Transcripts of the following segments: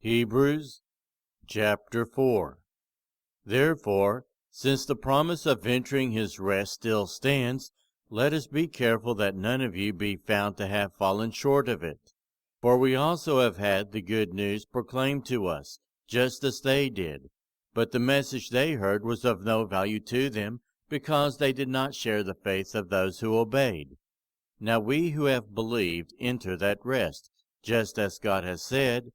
Hebrews chapter 4. Therefore, since the promise of entering his rest still stands, let us be careful that none of you be found to have fallen short of it. For we also have had the good news proclaimed to us, just as they did. But the message they heard was of no value to them, because they did not share the faith of those who obeyed. Now we who have believed enter that rest, just as God has said,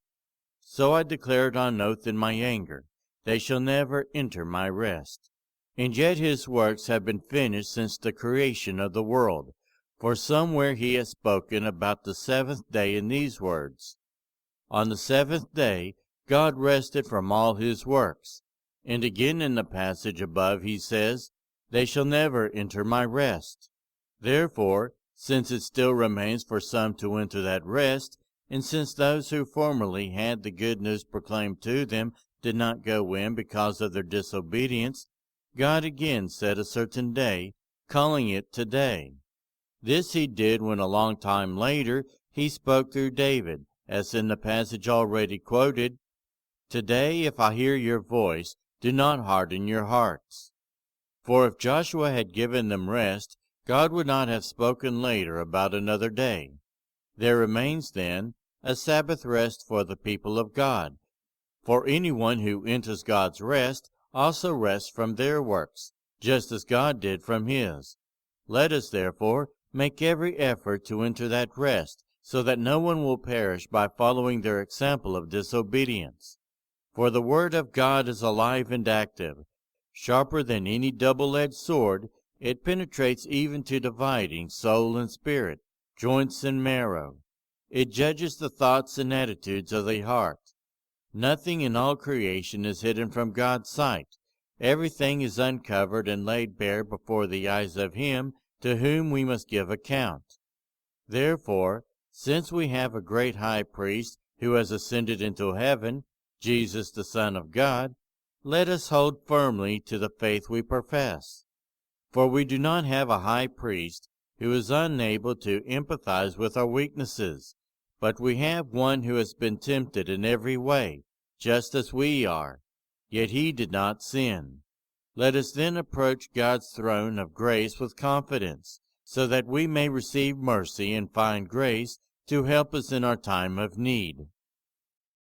"So I declared on oath in my anger, they shall never enter my rest." And yet his works have been finished since the creation of the world. For somewhere he has spoken about the seventh day in these words, "On the seventh day God rested from all his works." And again in the passage above he says, "They shall never enter my rest." Therefore, since it still remains for some to enter that rest, and since those who formerly had the good news proclaimed to them did not go in because of their disobedience, God again set a certain day, calling it today. This he did when a long time later he spoke through David, as in the passage already quoted, "Today, if I hear your voice, do not harden your hearts." For if Joshua had given them rest, God would not have spoken later about another day. There remains, then, a Sabbath rest for the people of God. For anyone who enters God's rest also rests from their works, just as God did from his. Let us, therefore, make every effort to enter that rest, so that no one will perish by following their example of disobedience. For the word of God is alive and active, sharper than any double-edged sword. It penetrates even to dividing soul and spirit, joints and marrow. It judges the thoughts and attitudes of the heart. Nothing in all creation is hidden from God's sight. Everything is uncovered and laid bare before the eyes of him to whom we must give account. Therefore, since we have a great high priest who has ascended into heaven, Jesus the Son of God, let us hold firmly to the faith we profess. For we do not have a high priest who is unable to empathize with our weaknesses, but we have one who has been tempted in every way, just as we are, yet he did not sin. Let us then approach God's throne of grace with confidence, so that we may receive mercy and find grace to help us in our time of need.